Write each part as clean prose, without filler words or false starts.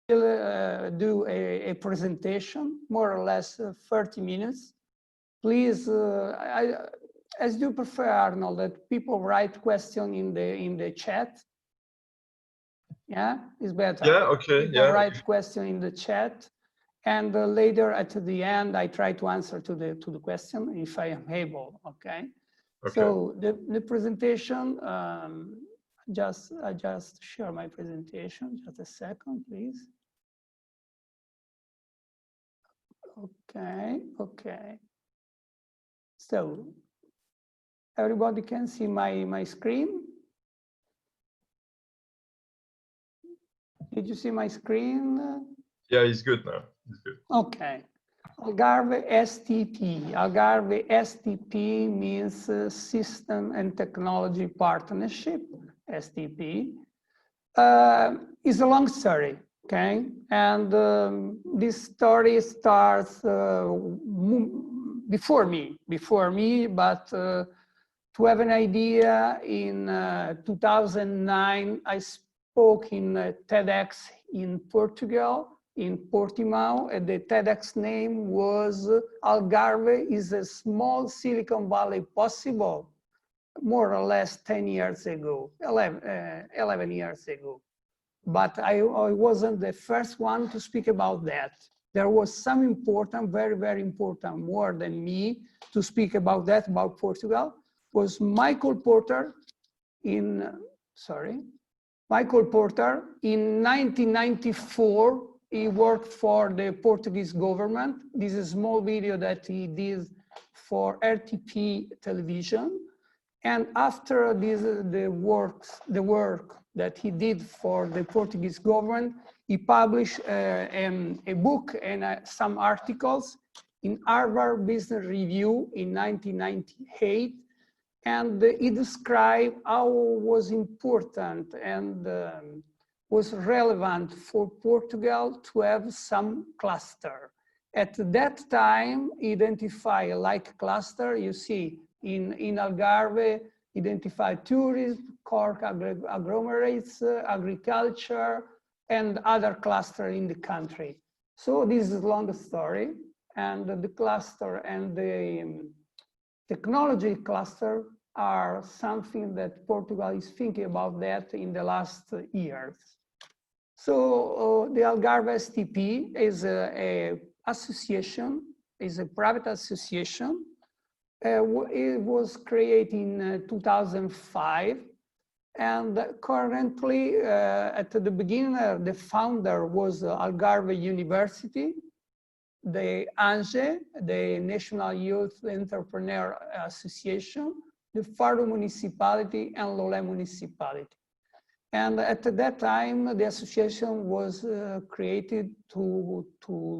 do a presentation, more or less 30 minutes. Please, as you prefer, Arnold, that people write question in the chat. Yeah, it's better. Yeah, okay. People write question in the chat, and later at the end, I try to answer to the question if I am able. Okay. So the presentation. I just share my presentation. Just a second, please. Okay. So everybody can see my screen. Did you see my screen? Yeah, it's good now. It's good. Okay. Algarve STP. Algarve STP means System and Technology Partnership, STP. Is a long story, okay? And this story starts before me, but to have an idea, in 2009, I spoke in TEDx in Portugal, in Portimao, and the TEDx name was Algarve is a small Silicon Valley possible, more or less 10 years ago, 11 years ago. But I wasn't the first one to speak about that. There was some important, very, very important, more than me, to speak about that, about Portugal, was Michael Porter in 1994. He worked for the Portuguese government. This is a small video that he did for RTP television. And after this, the work that he did for the Portuguese government, he published a book and some articles in Harvard Business Review in 1998. And he described how it was important and was relevant for Portugal to have some cluster. At that time, identify like cluster, you see, in Algarve, identify tourism, core agglomerates, agriculture, and other cluster in the country. So this is a long story, and the cluster and the technology cluster are something that Portugal is thinking about that in the last years. So the Algarve STP is a association, is a private association. It was created in 2005, and currently, at the beginning, the founder was Algarve University, the ANGE, the National Youth Entrepreneur Association, the Faro Municipality, and Lolé Municipality. And at that time, the association was created to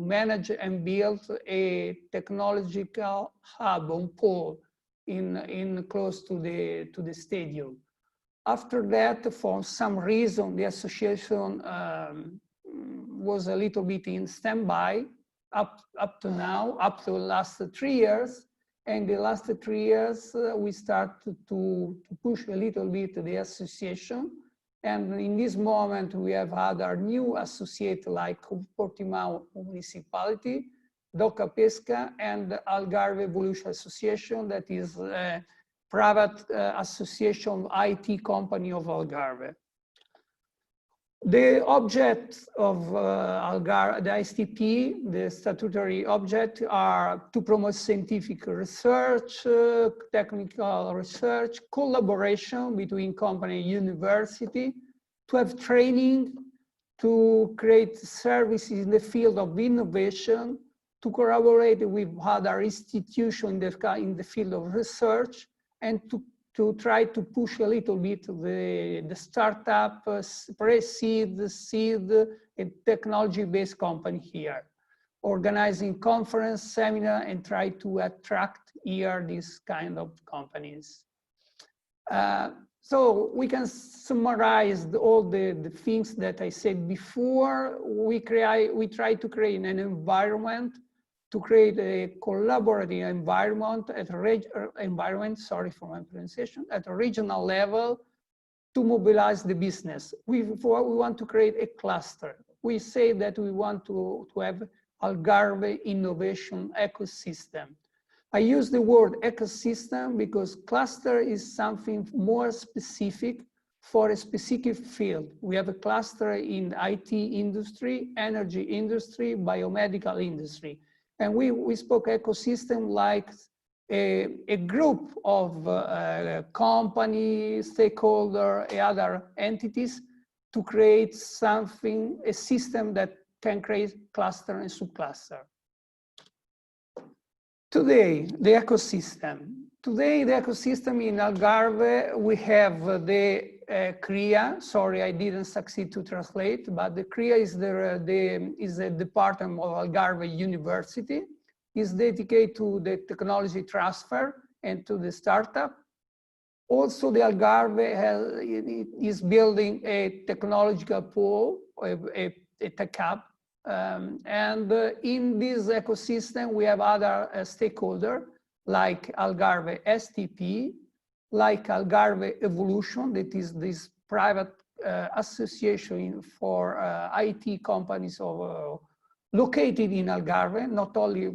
manage and build a technological hub on pole in close to the stadium. After that, for some reason, the association was a little bit in standby up to now, up to the last 3 years. And the last 3 years, we started to push a little bit the association. And in this moment, we have other new associates like Portimao Municipality, Doca Pesca, and Algarve Evolution Association, that is a private association IT company of Algarve. The object of Algarve, the STP, the statutory object, are to promote scientific research, technical research, collaboration between company and university, to have training, to create services in the field of innovation, to collaborate with other institutions in the field of research, and to try to push a little bit the startup, pre-seed, seed, and technology-based company here, organizing conference, seminar, and try to attract here these kind of companies. So we can summarize all the things that I said before. We try to create an environment, to create a collaborative environment at at a regional level to mobilize the business. We want to create a cluster. we say that we want to have Algarve innovation ecosystem. I use the word ecosystem because cluster is something more specific for a specific field. We have a cluster in IT industry, energy industry, biomedical industry. And we spoke ecosystem like a group of companies, stakeholders, other entities to create something, a system that can create cluster and subcluster. Today, the ecosystem. Today, the ecosystem in Algarve, we have the CRIA. Sorry, I didn't succeed to translate, but the CRIA is the department of Algarve University. It's dedicated to the technology transfer and to the startup. Also, the Algarve is building a technological pool, a tech hub. And in this ecosystem, we have other stakeholders like Algarve ASTP, like Algarve Evolution, that is this private association for IT companies located in Algarve, not only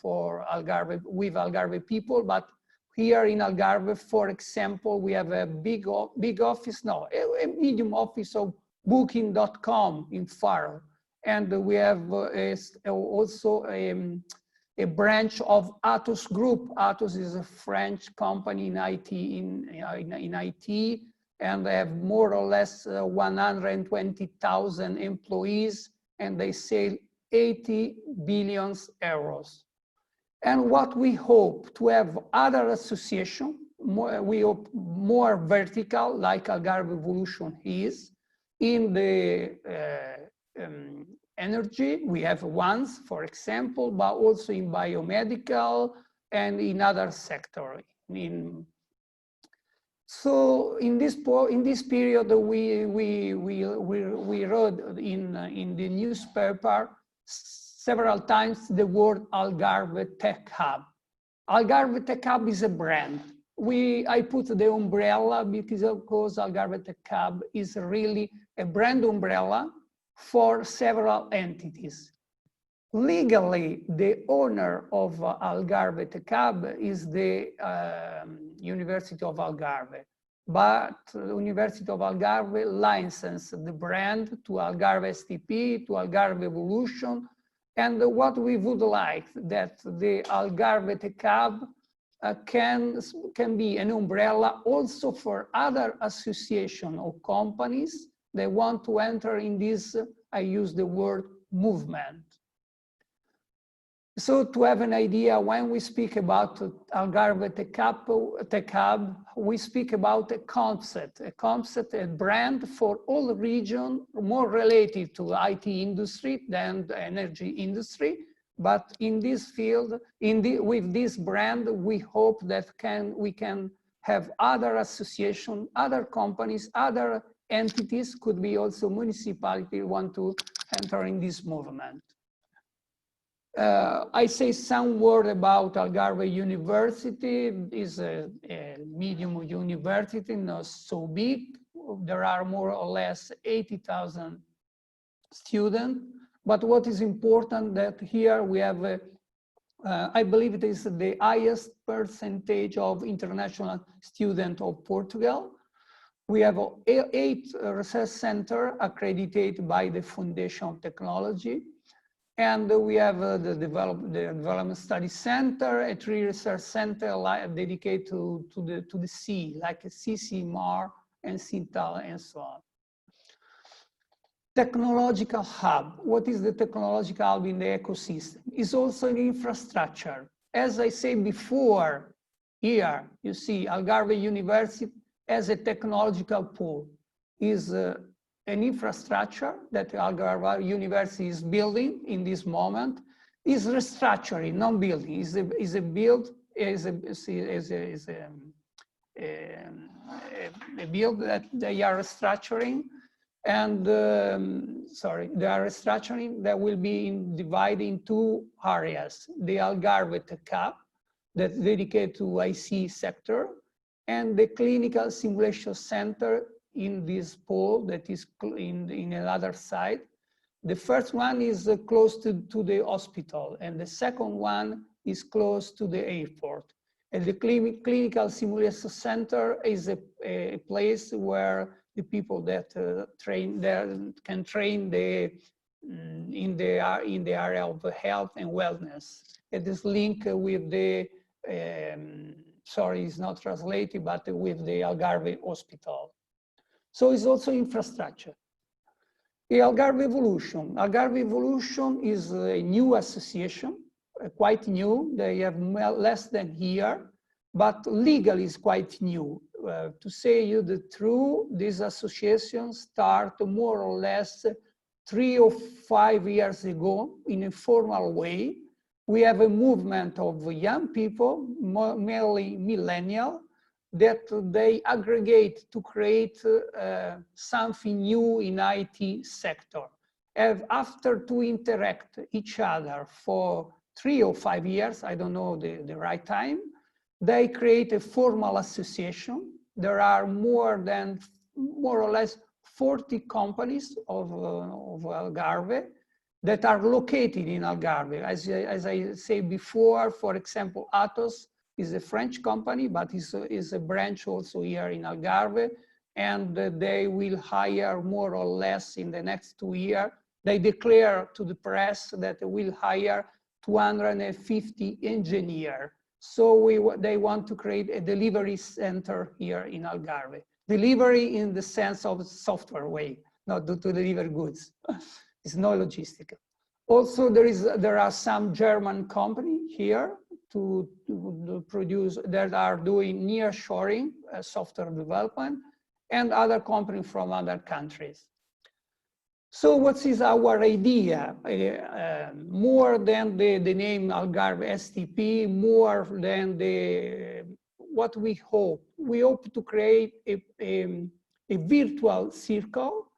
for Algarve, with Algarve people, but here in Algarve, for example, we have a big office, no, a medium office of Booking.com in Faro. And we have also a branch of Atos Group. Atos is a French company in IT, in IT, and they have more or less 120,000 employees, and they sell 80 billion euros. And what we hope to have other associations, we hope more vertical, like Algarve Evolution is, in the energy, we have ones, for example, but also in biomedical and in other sectors. So in this period, we wrote in the newspaper several times the word Algarve Tech Hub. Algarve Tech Hub is a brand. I put the umbrella because of course Algarve Tech Hub is really a brand umbrella for several entities. Legally, the owner of Algarve Tech Hub is the University of Algarve, but the University of Algarve licensed the brand to Algarve ASTP, to Algarve Evolution, and what we would like that the Algarve Tech Hub can be an umbrella also for other associations or companies that want to enter in this, I use the word movement. So to have an idea, when we speak about Algarve Tech Hub, we speak about a concept, a brand for all region, more related to IT industry than the energy industry. But in this field, with this brand, we hope that we can have other associations, other companies, other entities, could be also municipality, want to enter in this movement. I say some word about Algarve University. It is a medium university, not so big. There are more or less 80,000 students. But what is important that here we have, I believe it is the highest percentage of international students of Portugal. We have 8 research centers accredited by the Foundation of Technology. And we have the Development Study Center, a 3 research center dedicated to the sea, like CCMAR and CINTAL and so on. Technological hub. What is the technological hub in the ecosystem? It's also an infrastructure. As I said before, here you see Algarve University as a technological pool is an infrastructure that Algarve University is building in this moment. Is restructuring, not building. Is a build that they are restructuring. And they are restructuring that will be divided in 2 areas. The Algarve Tech Hub, that's dedicated to IC sector, and the Clinical Simulation Center in this pool that is in another side. The first one is close to the hospital, and the second one is close to the airport. And the clinical simulation center is a place where the people that train there can train in the area of health and wellness. It is linked with the, sorry, it's not translated, but with the Algarve hospital. So it's also infrastructure. The Algarve Evolution. Algarve Evolution is a new association, quite new. They have less than a year, but legally is quite new. To say you the truth, this association started more or less 3 or 5 years ago in a formal way. We have a movement of young people, mainly millennial, that they aggregate to create something new in IT sector. And after to interact each other for 3 or 5 years, I don't know the right time, they create a formal association. There are more or less 40 companies of Algarve that are located in Algarve. As I said before, for example, Atos is a French company, but is a branch also here in Algarve, and they will hire more or less in the next 2 years. They declare to the press that they will hire 250 engineers. So they want to create a delivery center here in Algarve. Delivery in the sense of software way, not to deliver goods. It's no logistical. Also, there are some German companies here to produce, that are doing nearshoring software development, and other companies from other countries. So what is our idea? More than the name Algarve STP, more than what we hope. We hope to create a virtual circle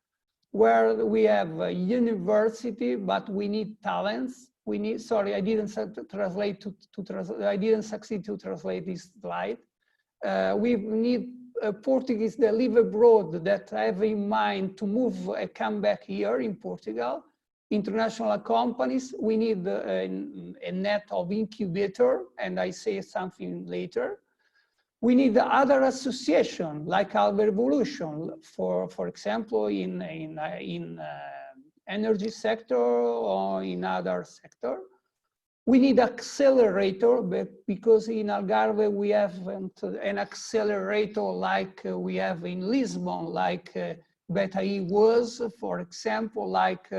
where we have a university, but we need talents. We need, sorry, I didn't translate I didn't succeed to translate this slide. We need Portuguese that live abroad that have in mind to move, come back here in Portugal. International companies, we need a net of incubator, and I say something later. We need the other association like Algarve Evolution, for example, in energy sector or in other sector. We need accelerator, but because in Algarve we have an accelerator like we have in Lisbon, like Berrettini was, for example, like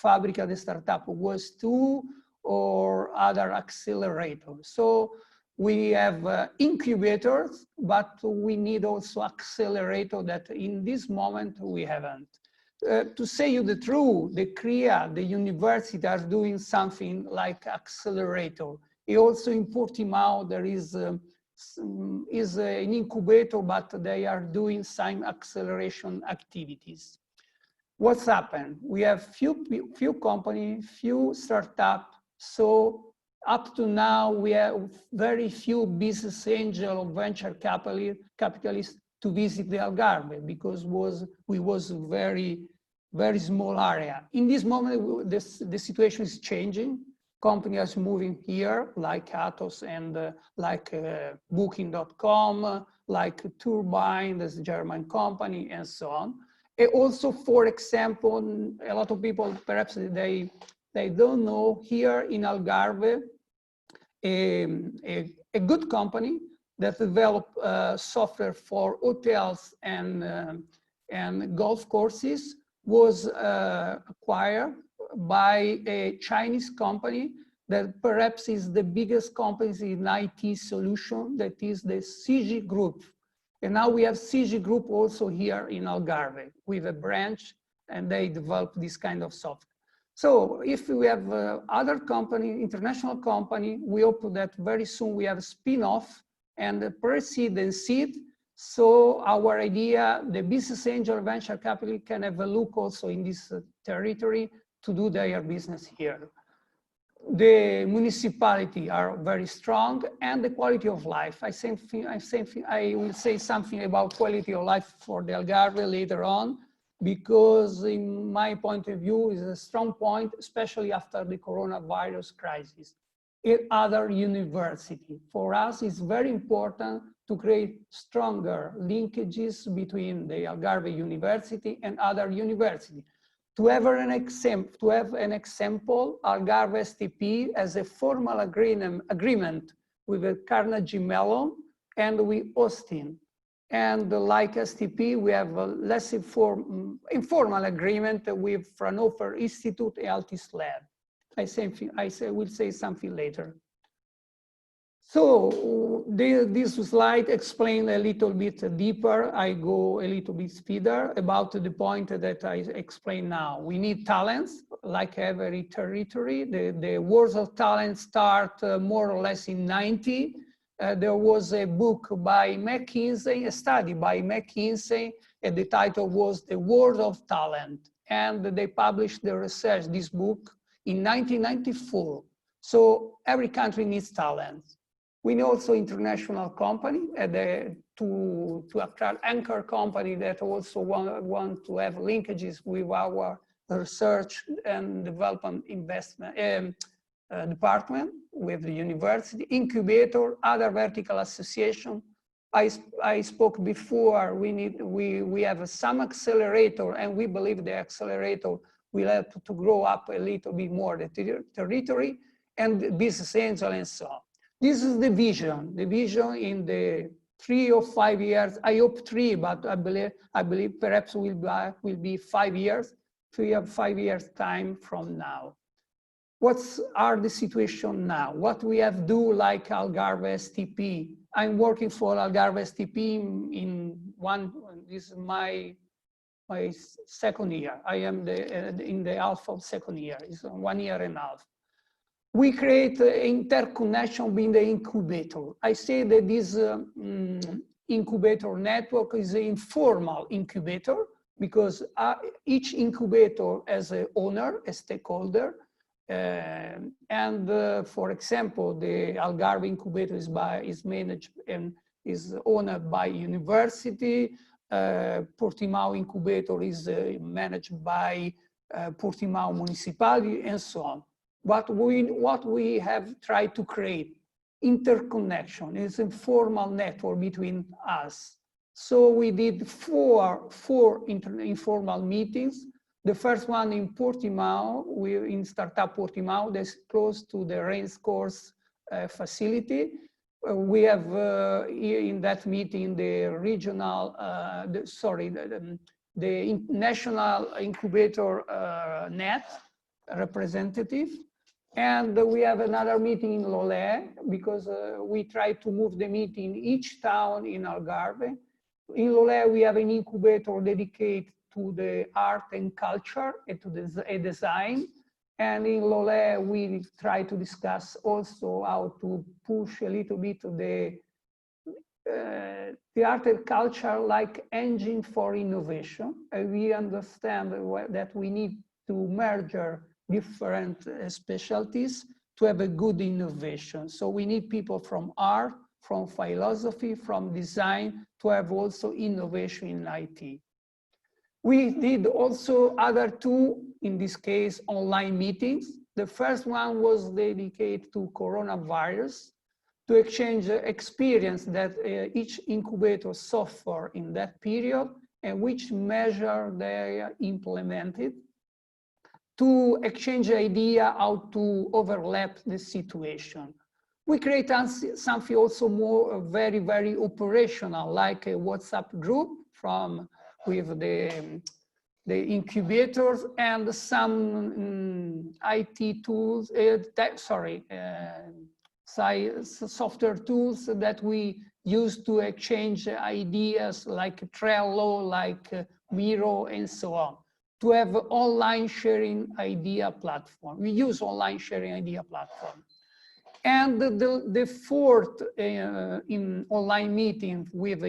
Fábrica de Startup was too, or other accelerators. So we have incubators, but we need also accelerator that in this moment we haven't. To say you the truth, the CRIA, the university are doing something like accelerator. Also in Portimao, there is an incubator, but they are doing some acceleration activities. What's happened? We have few companies, few startups. So up to now, we have very few business angel or venture capitalists to visit the Algarve, because we was very small area. In this moment, the situation is changing. Companies are moving here, like Atos and like Booking.com, like Turbine, this German company, and so on. And also, for example, a lot of people, perhaps they don't know, here in Algarve, a good company that develop software for hotels and golf courses was acquired by a Chinese company that perhaps is the biggest company in IT solution, that is the CG Group. And now we have CG Group also here in Algarve with a branch, and they develop this kind of software. So if we have other company, international company, we hope that very soon we have a spin-off and pre-seed and seed. So our idea, the business angel venture capital can have a look also in this territory to do their business here. The municipality are very strong, and the quality of life. I will say something about quality of life for the Algarve later on, because in my point of view is a strong point, especially after the coronavirus crisis. In other universities, for us, it's very important to create stronger linkages between the Algarve University and other universities. To have an example, Algarve STP has a formal agreement with the Carnegie Mellon and with Austin. And like STP, we have a less informal agreement with Fraunhofer Institute and Altis Lab. I will say something later. So this slide explains a little bit deeper. I go a little bit speeder about the point that I explained now. We need talents, like every territory. The wars of talent start more or less in 90. There was a book by McKinsey, a study by McKinsey, and the title was The Wars of Talent. And they published the research, this book, in 1994. So every country needs talent. We need also international company to attract anchor company that also want to have linkages with our research and development investment department, with the university, incubator, other vertical association. I spoke before, we have some accelerator, and we believe the accelerator will help to grow up a little bit more the territory and business angel and so on. This is the vision in the 3 or 5 years. I hope 3, but I believe perhaps will be 5 years, 3 or 5 years time from now. What are the situation now? What we have do like Algarve STP? I'm working for Algarve STP this is my second year. I am in the half of second year. It's 1 year and a half. We create interconnection between the incubator. I say that this incubator network is an informal incubator because each incubator has an owner, a stakeholder. For example, the Algarve incubator is managed and is owned by university. Portimao incubator is managed by Portimao municipality and so on. But what we have tried to create, interconnection, is a formal network between us. So we did four informal meetings. The first one in Portimao, in Startup Portimao, that's close to the race course facility. We have in that meeting the regional, the national incubator net representative. And we have another meeting in Lolé because we try to move the meeting in each town in Algarve. In Lolé, we have an incubator dedicated to the art and culture and to the design. And in Lolé, we try to discuss also how to push a little bit the art and culture like engine for innovation. And we understand that we need to merge different specialties to have a good innovation. So we need people from art, from philosophy, from design to have also innovation in IT. We did also other 2, in this case, online meetings. The first one was dedicated to coronavirus, to exchange experience that each incubator suffered in that period and which measure they implemented, to exchange idea how to overlap the situation. We create something also more very, very operational, like a WhatsApp group with the incubators and some IT tools, software tools that we use to exchange ideas like Trello, like Miro, and so on. To have online sharing idea platform. We use online sharing idea platform. And the fourth in online meeting with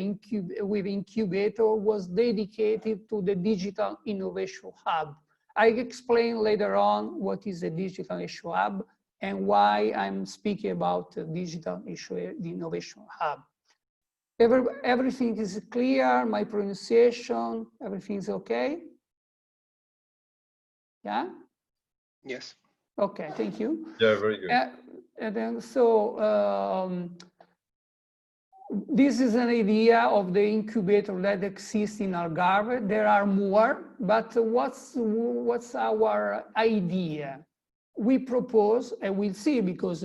incubator was dedicated to the Digital Innovation Hub. I explain later on what is a Digital Innovation Hub and why I'm speaking about the Digital Innovation Hub. Everything is clear, my pronunciation, everything is okay? Yeah? Yes. Okay, thank you. Yeah, very good. And then, so this is an idea of the incubator that exists in Algarve. There are more, but what's our idea? We propose, and we'll see, because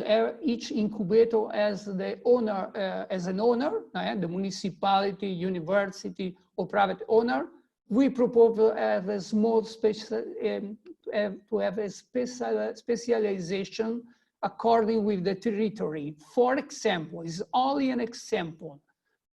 each incubator has the owner, as an owner, the municipality, university, or private owner. We propose to have a small specialization according with the territory. For example, it's only an example.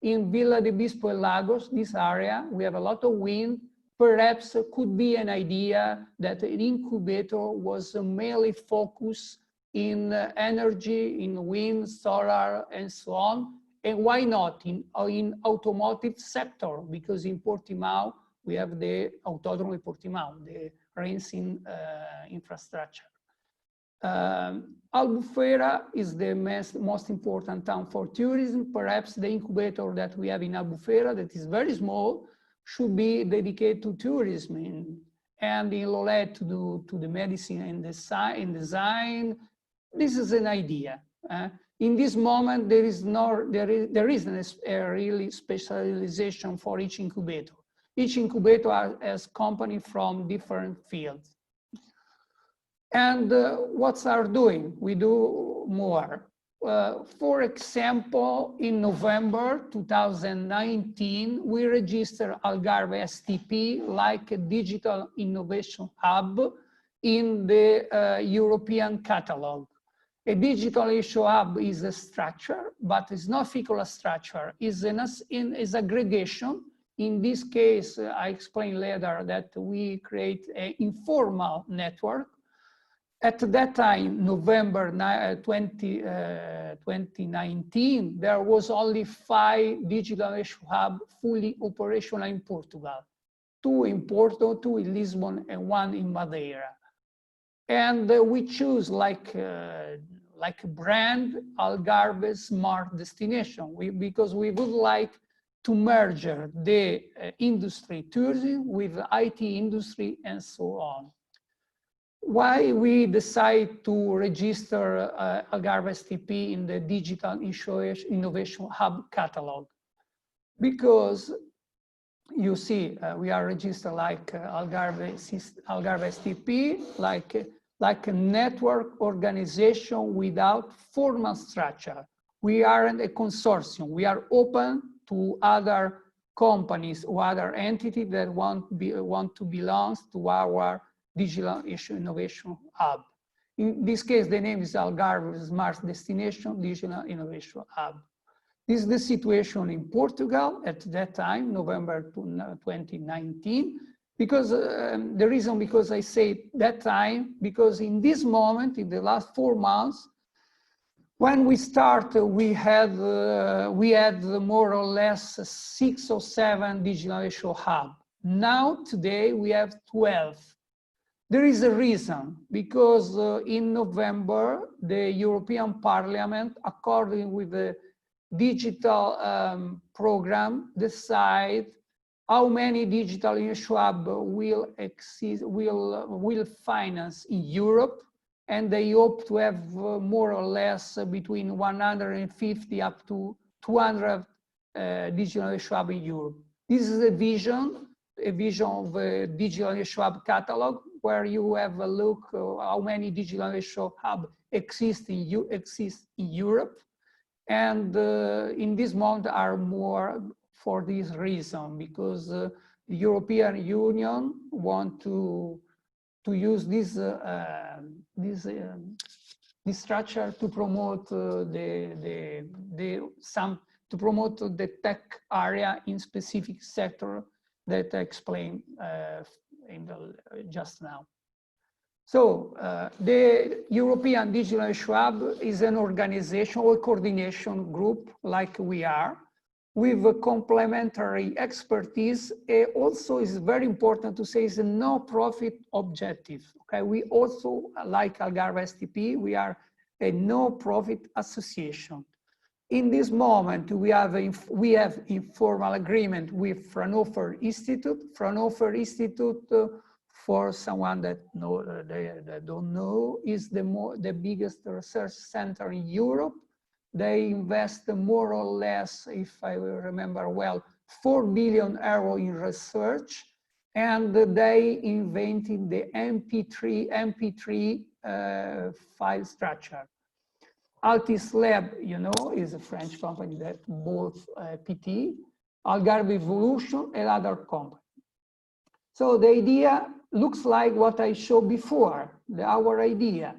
In Villa de Bispo and Lagos, this area, we have a lot of wind. Perhaps could be an idea that an incubator was mainly focused in energy, in wind, solar, and so on. And why not in automotive sector? Because in Portimao, we have the Autodromo di Portimao, the racing infrastructure. Albufeira is the most important town for tourism. Perhaps the incubator that we have in Albufeira, that is very small, should be dedicated to tourism, and in Lollet to the medicine and design. This is an idea. In this moment, there isn't a really specialization for each incubator. Each incubator has company from different fields. And what's our doing? We do more. For example, in November 2019, we registered Algarve ASTP like a digital innovation hub in the European catalog. A digital innovation hub is a structure, but it's not physical structure. It's an aggregation. In this case, I explain later that we create an informal network. At that time, November 2019, there was only 5 digital innovation hubs fully operational in Portugal. 2 in Porto, 2 in Lisbon, and 1 in Madeira. And we choose like a brand Algarve Smart Destination because we would like to merge the industry tourism with the IT industry and so on. Why we decide to register Algarve ASTP in the Digital Innovation Hub catalog? Because you see, we are registered like Algarve ASTP, like a network organization without formal structure. We aren't a consortium. We are open to other companies or other entities that want to belong to our Digital Innovation Hub. In this case, the name is Algarve Smart Destination Digital Innovation Hub. This is the situation in Portugal at that time, November 2019. Because the reason because I say that time, because in this moment, in the last 4 months, when we started, we had more or less 6 or 7 digital innovation hubs. Now, today, we have 12. There is a reason, because in November, the European Parliament, according with the digital program, decide how many digital innovation hubs will finance in Europe, and they hope to have more or less between 150 up to 200 digital innovation hubs in Europe. This is a vision of a digital innovation hub catalog, where you have a look how many digital innovation hubs exist in Europe, and in this month are more for this reason, because the European Union want to use this structure to promote the tech area in specific sector that I explained just now. So the European Digital Innovation Hub is an organization or coordination group like we are, with a complementary expertise. Also, is very important to say, is a no-profit objective. Okay, we also, like Algarve ASTP, we are a no-profit association. In this moment, we have informal agreement with Fraunhofer Institute. Fraunhofer Institute for someone that that don't know, is the biggest research center in Europe. They invest more or less, if I remember well, 4 billion euro in research, and they invented the MP3 file structure. Altis Lab, you know, is a French company that bought PT, Algarve Evolution, and other companies. So the idea looks like what I showed before, our idea.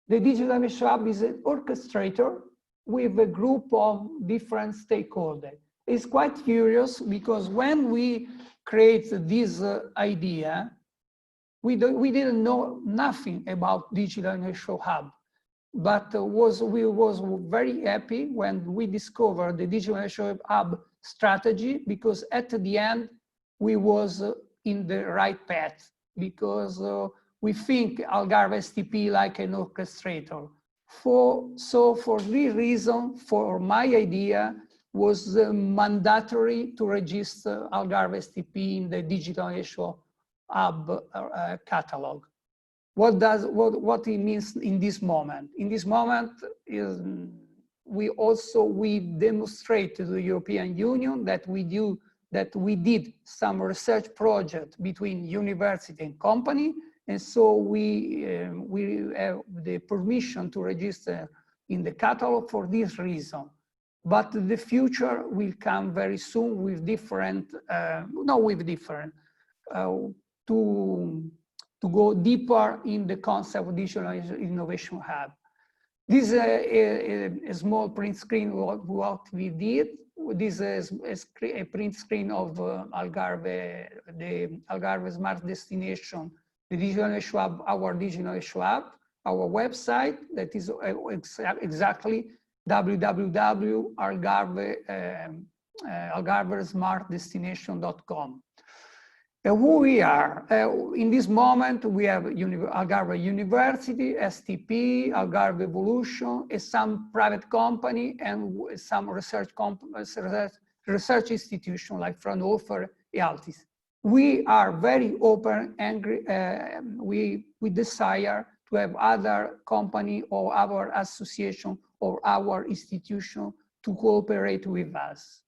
The Digital Innovation Hub is an orchestrator with a group of different stakeholders. It's quite curious because when we created this idea, we didn't know nothing about Digital Innovation Hub, but we was very happy when we discovered the Digital Innovation Hub strategy, because at the end we was in the right path, because we think Algarve STP like an orchestrator. So for this reason, for my idea, was mandatory to register Algarve STP in the Digital Innovation Hub catalog. What it means in this moment? In this moment, is we demonstrate to the European Union that we did some research project between university and company, and so we have the permission to register in the catalog for this reason. But the future will come very soon with different, to go deeper in the concept of Digital Innovation Hub. This is a small print screen what we did. This is a print screen of Algarve, the Algarve Smart Destination, the Digital Innovation Hub, our Digital Innovation Hub, our website that is exactly www.algarvesmartdestination.com. Who we are. In this moment, we have Algarve University, STP, Algarve Evolution, and some private company and some research institution like Fraunhofer and Altis. We are very open and we desire to have other company or our association or our institution to cooperate with us.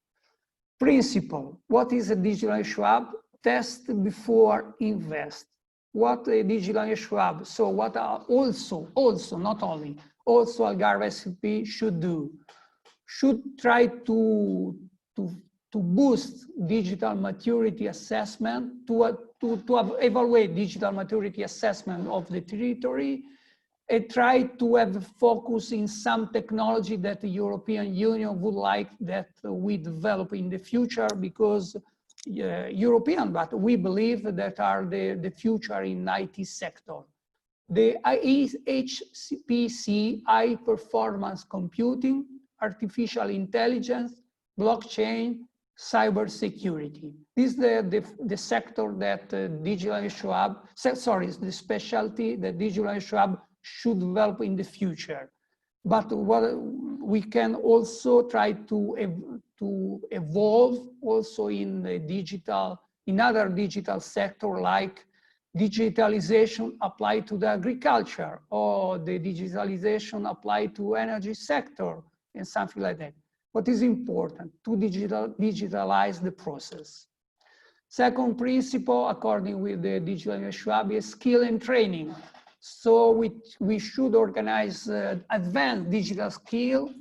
Principle, what is a Digital Innovation Hub? Test before invest. What a Digital Innovation Hub, so what are also not only, also Algarve STP should do, should try to boost digital maturity assessment, to evaluate digital maturity assessment of the territory, and try to have a focus in some technology that the European Union would like that we develop in the future, because European, but we believe that are the future in IT sector. The HPC, high performance computing, artificial intelligence, blockchain, cybersecurity. This is the sector that Digital Innovation Hub, the specialty that Digital Innovation Hub should develop in the future. But what we can also try to evolve also in the other digital sector, like digitalization applied to the agriculture, or the digitalization applied to energy sector, and something like that. What is important? To digitalize the process. Second principle, according with the Digital Innovation Hub, is skill and training. So we should organize advanced digital skill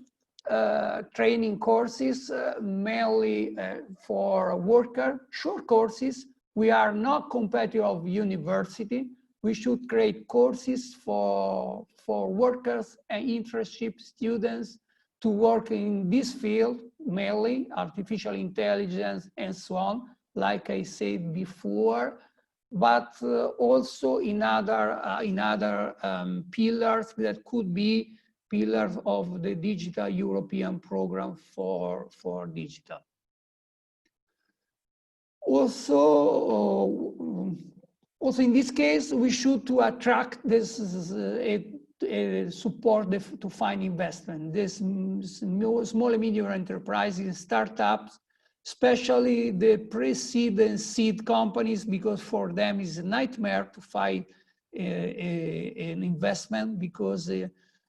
training courses, mainly for worker, short courses. We are not competitor of university. We should create courses for workers and internship students to work in this field, mainly artificial intelligence and so on, like I said before, but also in other pillars that could be pillars of the digital European program for digital. Also in this case, we should to attract this support to find investment. This small and medium enterprises, startups, especially the pre-seed and seed companies, because for them it's a nightmare to find an investment, because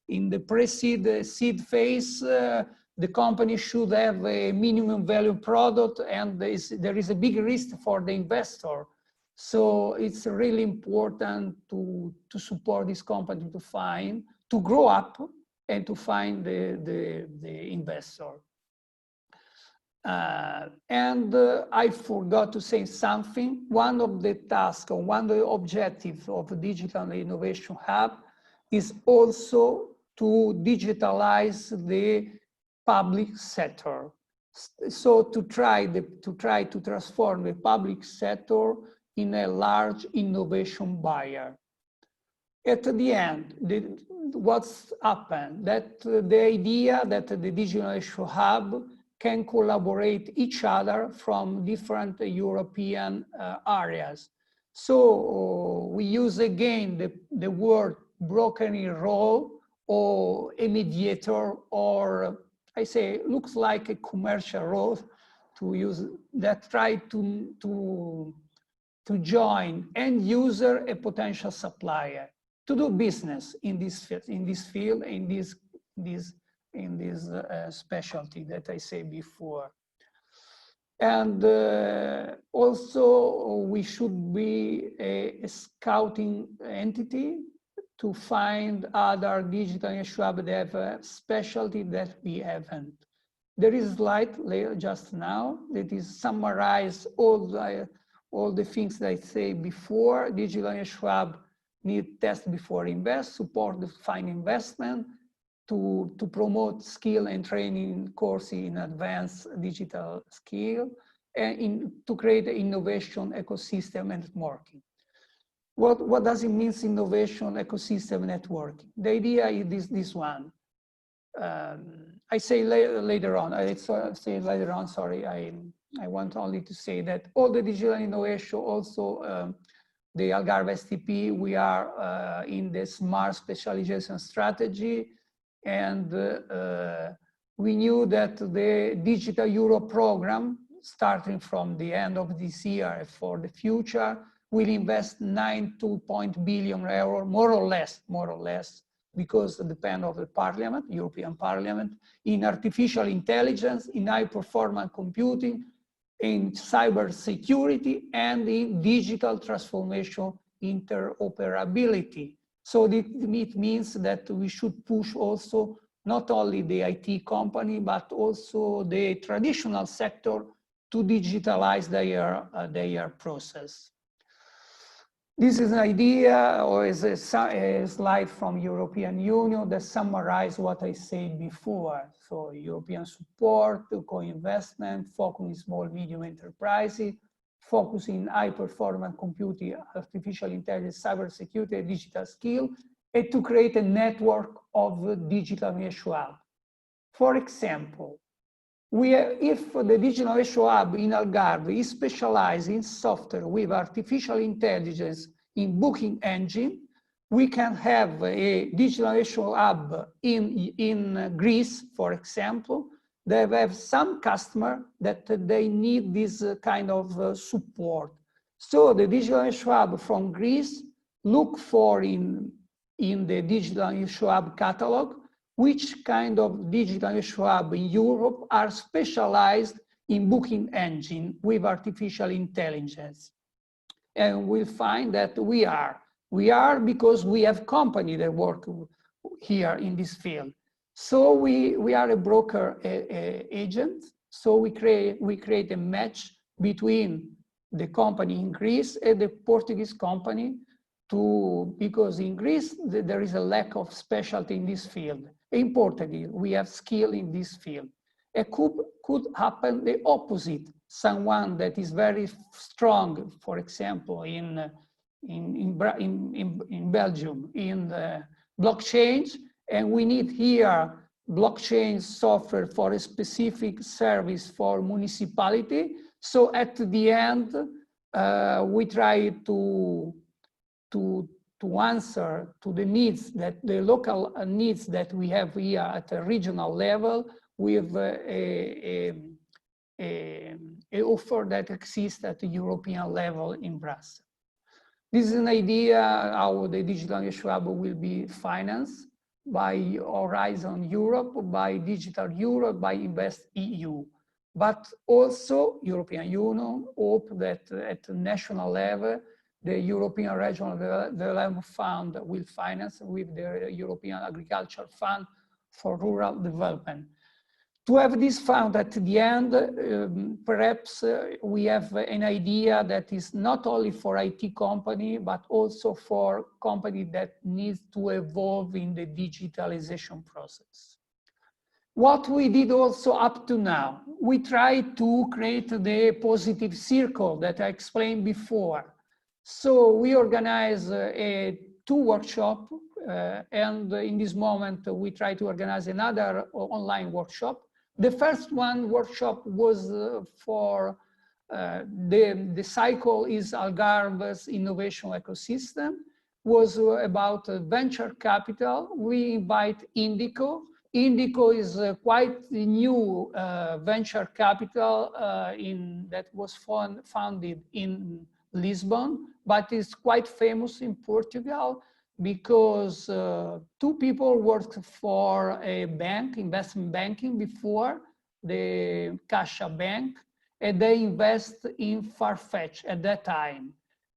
in the pre-seed seed phase, the company should have a minimum value product, and there is a big risk for the investor. So it's really important to support this company to grow up and to find the investor. I forgot to say something. One of the tasks, or one of the objectives of the Digital Innovation Hub is also to digitalize the public sector. So to try to transform the public sector in a large innovation buyer. At the end, what's happened? That the idea that the Digital Innovation Hub can collaborate each other from different European areas. So we use again the word brokering role, or a mediator, or I say looks like a commercial role, to use that, try to join end user, a potential supplier, to do business in this field, in this specialty that I say before. And also we should be a scouting entity to find other digital innovation hubs that have a specialty that we haven't. There is a slide just now that is summarize all the things that I say before. Digital innovation hub need test before invest, support the find investment, to promote skill and training courses in advanced digital skill, and to create an innovation ecosystem and networking. What does it mean, innovation ecosystem networking? The idea is this one. I say later on, sorry, I want only to say that all the digital innovation, also the Algarve ASTP, we are in the smart specialization strategy, and we knew that the Digital Europe program, starting from the end of this year for the future, will invest 9.2 billion euro, more or less, because it depends on the Parliament, European Parliament, in artificial intelligence, in high-performance computing, in cyber security, and in digital transformation interoperability. So it means that we should push also not only the IT company, but also the traditional sector to digitalize their process. This is an idea, or is a slide from European Union that summarizes what I said before. So European support, co-investment, focus in small, medium enterprises, focus in high-performance computing, artificial intelligence, cybersecurity, digital skill, and to create a network of digital innovation hubs. For example, if the digital innovation hub in Algarve is specialized in software with artificial intelligence in booking engine, we can have a digital innovation hub in Greece, for example. They have some customer that they need this kind of support. So the digital innovation hub from Greece look for in the digital innovation hub catalog which kind of digital innovation hub in Europe are specialized in booking engine with artificial intelligence. And we'll find that we are because we have company that work here in this field. So we are a broker agent. So we create a match between the company in Greece and the Portuguese company, because in Greece there is a lack of specialty in this field. In Portugal, we have skill in this field. It could happen the opposite. Someone that is very strong, for example, in Belgium, in the blockchain, and we need here blockchain software for a specific service for municipality. So at the end, we try to answer to the needs, that the local needs that we have here at a regional level, with a offer that exists at the European level in Brussels. This is an idea how the Digital Innovation Hub will be financed by Horizon Europe, by Digital Europe, by Invest EU. But also European Union hope that at the national level, the European Regional Development Fund will finance with the European Agriculture Fund for Rural Development. To have this fund at the end, perhaps we have an idea that is not only for IT company, but also for company that needs to evolve in the digitalization process. What we did also up to now, we tried to create the positive circle that I explained before. So we organize two workshops, and in this moment we try to organize another online workshop. The first workshop was for the cycle is Algarve's innovation ecosystem, was about venture capital. We invite Indico. Indico is quite a new venture capital that was founded in Lisbon, but is quite famous in Portugal because two people worked for a bank, investment banking before, the Caixa Bank, and they invest in Farfetch at that time.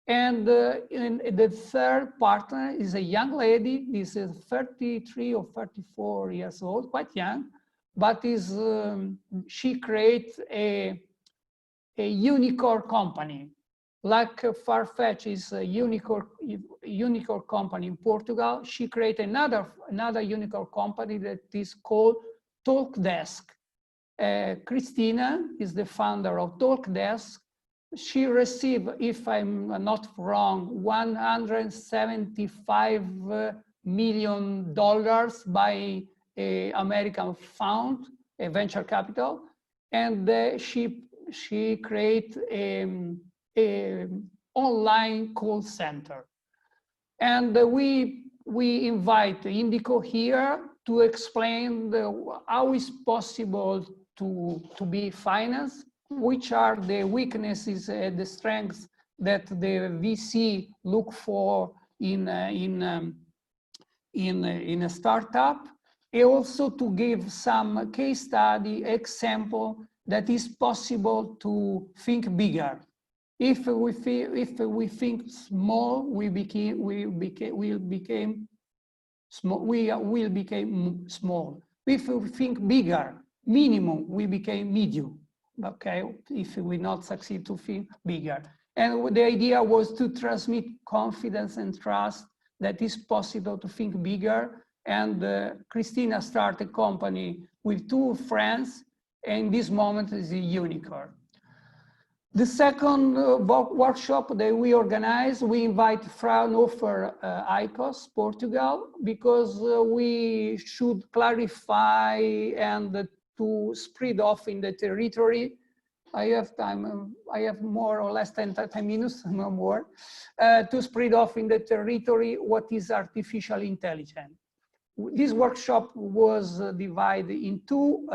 And the third partner is a young lady. This is 33 or 34 years old, quite young, but she creates a unicorn company. Like Farfetch is a unicorn company in Portugal, she created another unicorn company that is called TalkDesk. Christina is the founder of TalkDesk. She received, if I'm not wrong, $175 million by an American fund, a venture capital, and she created an online call center. And we invite Indico here to explain how it's possible to be financed, which are the weaknesses and the strengths that the VC look for in a startup, and also to give some case study example that is possible to think bigger. If we think small, we will become small. If we think bigger, minimum, we became medium. Okay, if we not succeed to think bigger. And the idea was to transmit confidence and trust that is possible to think bigger. And Christina started a company with two friends, and this moment is a unicorn. The second workshop that we organize, we invite Fraunhofer ICOS, Portugal, because we should clarify and to spread off in the territory. I have time, I have more or less 10 minutes, no more, to spread off in the territory what is artificial intelligence. This workshop was divided into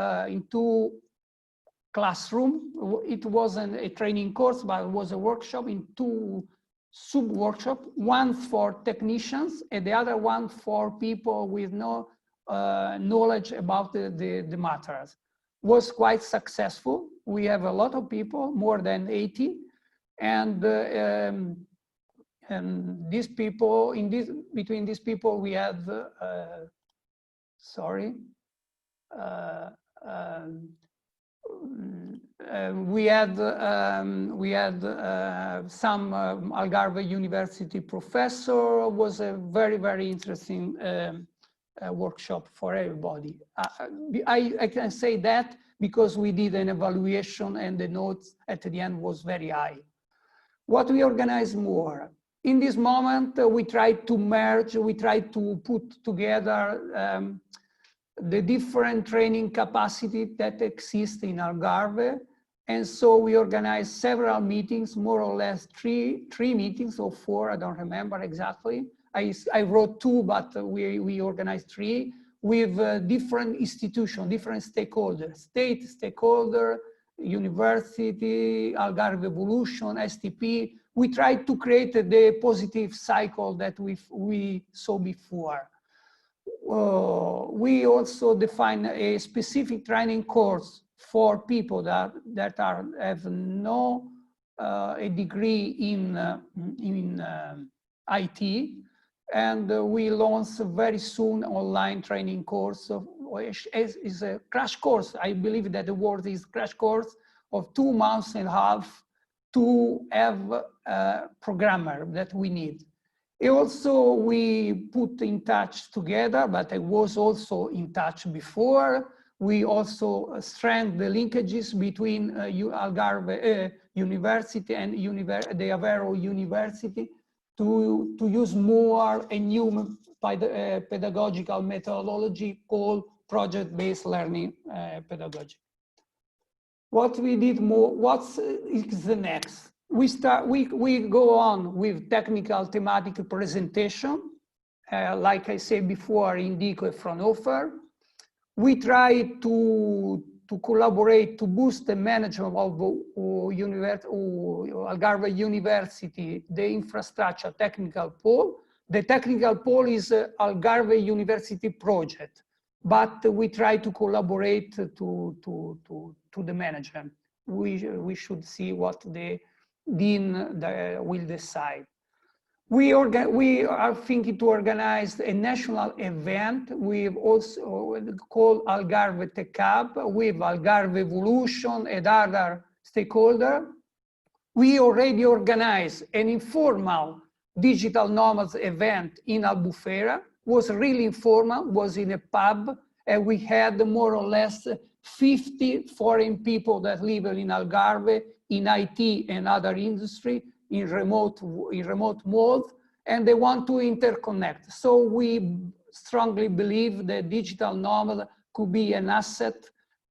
classroom. It wasn't a training course, but it was a workshop in two sub-workshops, one for technicians and the other one for people with no knowledge about the matters. Was quite successful. We have a lot of people, more than 80, and these people, between these people, we had we had some Algarve University professor. Was a very interesting workshop for everybody. I can say that because we did an evaluation and the notes at the end was very high. What we organize more? In this moment, we try to merge, we try to put together the different training capacity that exist in Algarve. And so we organize several meetings, more or less three meetings or four, I don't remember exactly. I wrote two, but we organized three with different institutions, different stakeholders, state stakeholder, University, Algarve Evolution, ASTP. We tried to create the positive cycle that we saw before. We also define a specific training course for people that have no a degree in IT, and we launch very soon online training course is a crash course. I believe that the word is crash course of 2.5 months to have a programmer that we need. Also, we put in touch together, but I was also in touch before. We also strengthened the linkages between Algarve University and the Aveiro University to use more a new pedagogical methodology called project-based learning pedagogy. What we did more, what is the next? We go on with technical thematic presentation, like I said before, Indico and Fraunhofer. We try to collaborate to boost the management of Algarve University, the infrastructure technical pole. The technical pole is Algarve University project, but we try to collaborate to the management. We should see what the dean will decide. We are thinking to organize a national event. We've also called Algarve Tech Hub with Algarve Evolution and other stakeholders. We already organized an informal digital nomads event in Albufeira. Was really informal, was in a pub, and we had more or less 50 foreign people that live in Algarve, in IT and other industry, in remote mode, and they want to interconnect. So we strongly believe that digital nomad could be an asset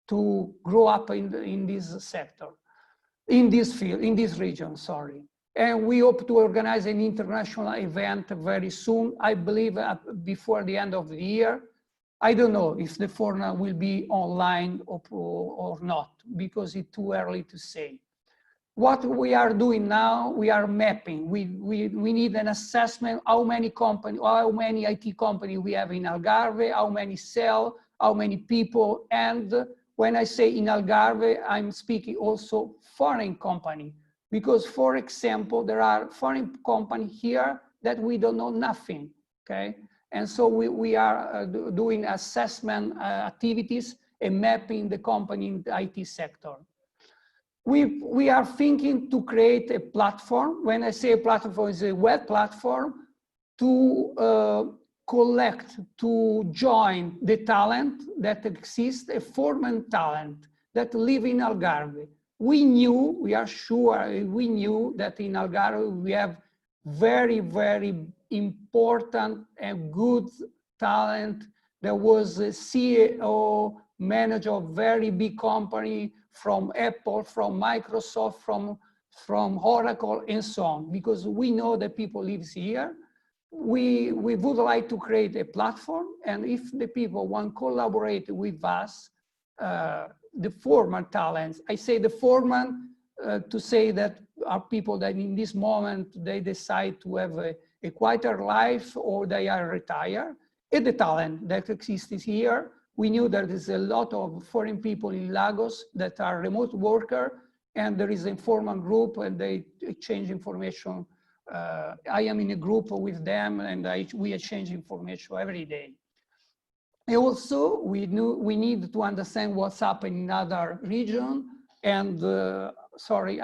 to grow up in this sector, in this field, in this region, sorry. And we hope to organize an international event very soon, I believe before the end of the year. I don't know if the format will be online or not, because it's too early to say. What we are doing now, we are mapping. We need an assessment, how many IT companies we have in Algarve, how many sell, how many people. And when I say in Algarve, I'm speaking also foreign company. Because, for example, there are foreign companies here that we don't know nothing, okay? And so we are doing assessment activities and mapping the company in the IT sector. We are thinking to create a platform. When I say a platform, it's a web platform to collect, to join the talent that exists, a foreign talent that live in Algarve. We are sure, we knew that in Algarve we have very, very important and good talent. There was a CEO, manager of very big company from Apple, from Microsoft, from Oracle, and so on, because we know that people live here. We would like to create a platform, and if the people want to collaborate with us, the former talents, I say the former to say that are people that in this moment, they decide to have a quieter life or they are retired. And the talent that exists here, we knew there is a lot of foreign people in Lagos that are remote workers, and there is an informal group and they exchange information. I am in a group with them and we exchange information every day. And also, we need to understand what's happening in other regions. And sorry,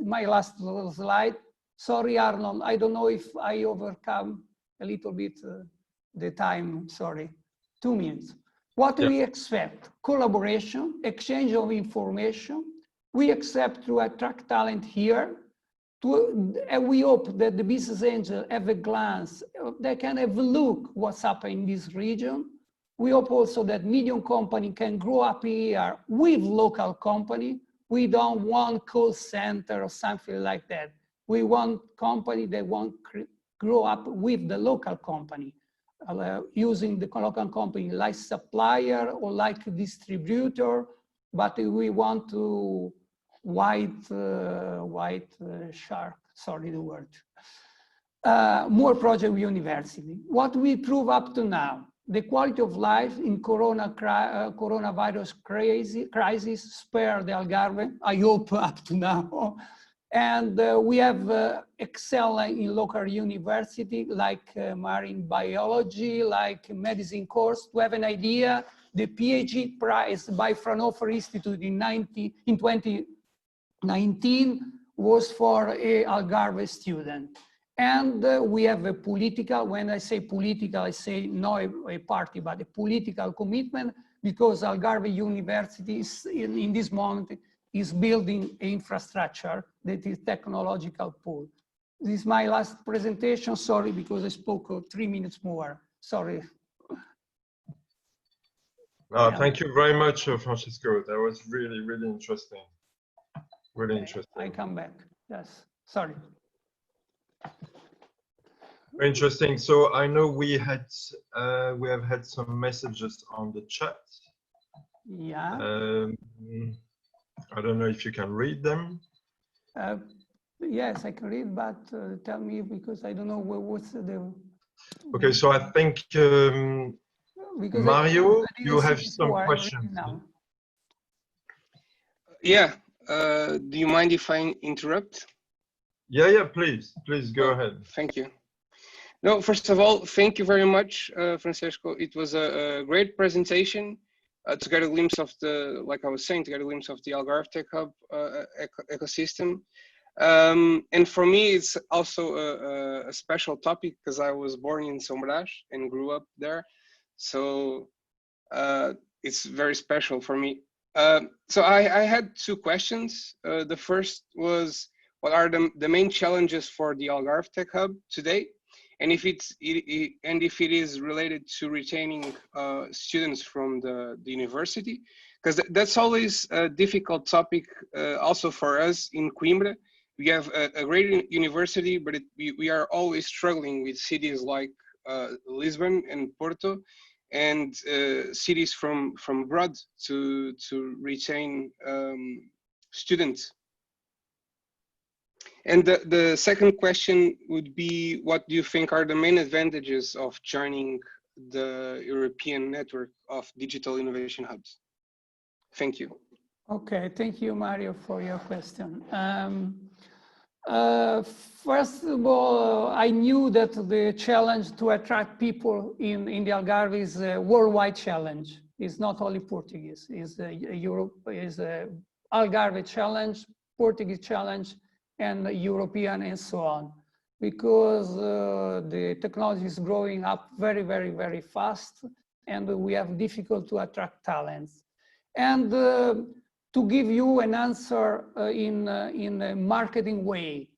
my last little slide. Sorry, Arnold, I don't know if I overcome a little bit the time, sorry. 2 minutes. What do we expect? Collaboration, exchange of information. We expect to attract talent here. And we hope that the business angels have a glance, they can have a look what's happening in this region. We hope also that medium company can grow up here with local company. We don't want call center or something like that. We want company that want grow up with the local company, using the local company like supplier or like distributor but we want to white shark, sorry the word. More project with university. What we prove up to now, the quality of life in coronavirus crisis spare the Algarve, I hope up to now. And we have excelling in local university like marine biology, like medicine course. To have an idea, the PhD prize by Fraunhofer Institute in 2019 was for a Algarve student. And we have a political, when I say political, I say not a party, but a political commitment, because Algarve University is, in this moment is building infrastructure that is technological pool. This is my last presentation. Sorry, because I spoke 3 minutes more. Sorry. Thank you very much, Francesco. That was really, really interesting. Really interesting. I come back. Yes. Sorry. Very interesting. So I know we have had some messages on the chat. Yeah. I don't know if you can read them. Yes, I can read, but tell me, because I don't know what's the. Okay, so I think Mario, you have some questions. Yeah. Do you mind if I interrupt? Yeah, please go ahead. Thank you. No, first of all, thank you very much, Francesco. It was a great presentation. To get a glimpse of the, like I was saying, to get a glimpse of the Algarve Tech Hub ecosystem. And for me, it's also a special topic because I was born in Sombras and grew up there. So it's very special for me. So I had two questions. The first was, what are the main challenges for the Algarve Tech Hub today? And if it is related to retaining students from the university, because that's always a difficult topic also for us in Coimbra. We have a great university, but we are always struggling with cities like Lisbon and Porto, and cities from abroad to retain students. And the second question would be, what do you think are the main advantages of joining the European network of digital innovation hubs? Thank you. Okay, thank you, Mario, for your question. First of all, I knew that the challenge to attract people in the Algarve is a worldwide challenge. It's not only Portuguese, it's Europe, is a Algarve challenge, Portuguese challenge, and European and so on, because the technology is growing up very, very, very fast, and we have difficult to attract talents. And to give you an answer in a marketing way,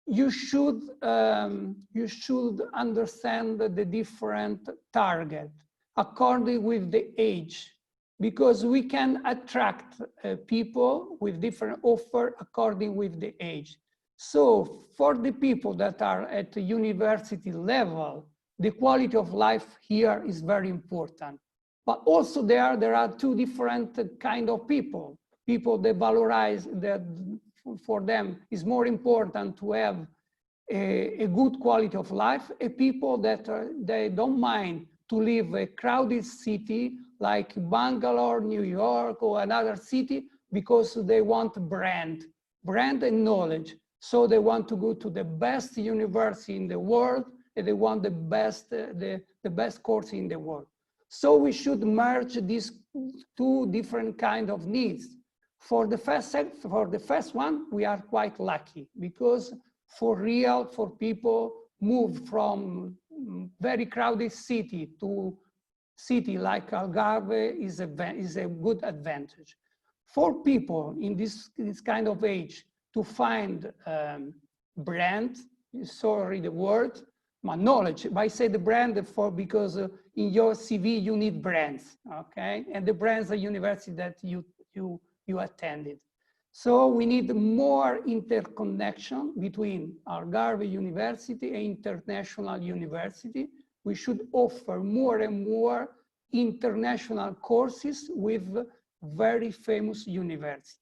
you should understand the different target according with the age, because we can attract people with different offer according with the age. So for the people that are at the university level, the quality of life here is very important. But also there are two different kind of people. People that valorize that for them is more important to have a good quality of life, and people that they don't mind to live a crowded city like Bangalore, New York, or another city, because they want brand and knowledge. So they want to go to the best university in the world, and they want the best course in the world. So we should merge these two different kind of needs. For the first one, we are quite lucky, because for people move from very crowded city to city like Algarve is a good advantage. For people in this kind of age to find brand, sorry the word, my knowledge, I say the brand because in your CV you need brands, okay? And the brands are university that you attended. So we need more interconnection between Algarve University and international university. We should offer more and more international courses with very famous university.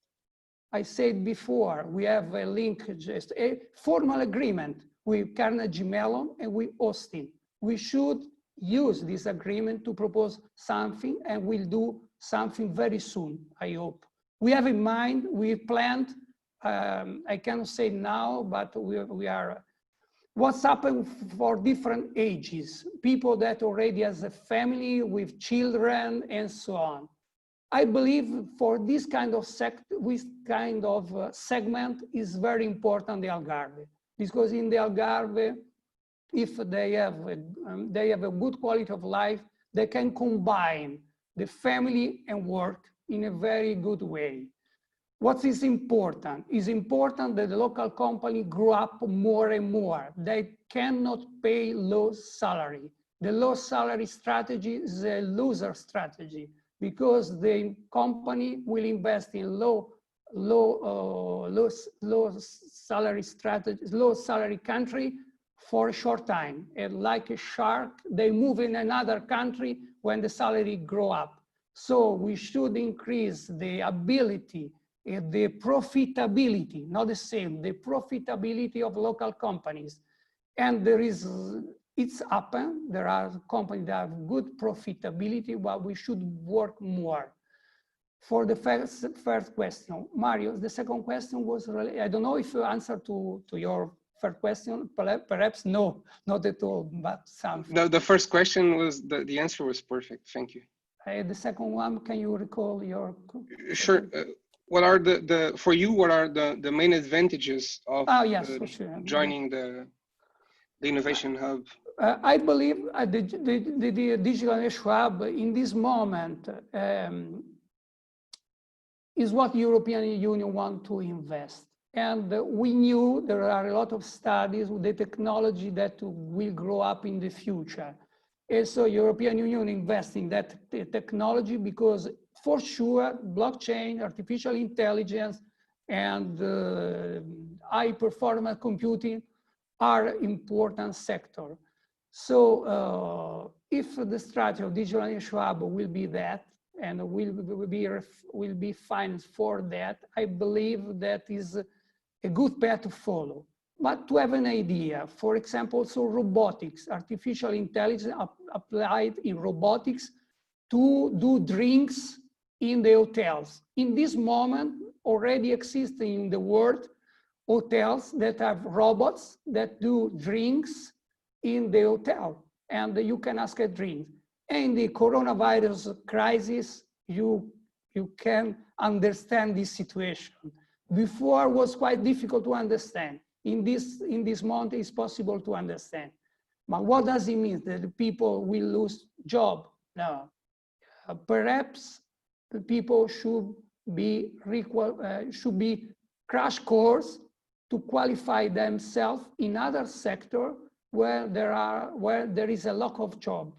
I said before, we have a link, just a formal agreement with Carnegie Mellon and with Austin. We should use this agreement to propose something, and we'll do something very soon, I hope. We have in mind, we planned, I cannot say now, but we are, what's happened for different ages, people that already has a family with children and so on. I believe for this kind of segment is very important, the Algarve, because in the Algarve, if they have a good quality of life, they can combine the family and work in a very good way. What is important? It's important that the local company grow up more and more. They cannot pay low salary. The low salary strategy is a loser strategy, because the company will invest in low salary strategy, low salary country for a short time. And like a shark, they move in another country when the salary grow up. So we should increase the ability, the profitability, not the same, the profitability of local companies. And there is, it's happened, there are companies that have good profitability, but we should work more. For the first question, Mario, the second question was, really, I don't know if you answered to your first question, perhaps no, not at all, but something. The first question was, the answer was perfect, thank you. The second one, can you recall your? Sure. What are for you, what are the main advantages of sure. joining the Innovation Hub? I believe the Digital Innovation Hub in this moment is what the European Union wants to invest. And we knew there are a lot of studies with the technology that will grow up in the future. And so European Union invests in that technology because for sure, blockchain, artificial intelligence, and high performance computing are important sector. So if the strategy of Digital Innovation Hub will be that, and will be financed for that, I believe that is a good path to follow. But to have an idea, for example, also robotics, artificial intelligence applied in robotics to do drinks in the hotels. In this moment, already existing in the world, hotels that have robots that do drinks in the hotel, and you can ask a drink. And the coronavirus crisis, you can understand this situation. Before was quite difficult to understand. In this month, it's possible to understand. But what does it mean? That the people will lose job? No. Perhaps the people should be crash course to qualify themselves in other sector where there is a lack of job,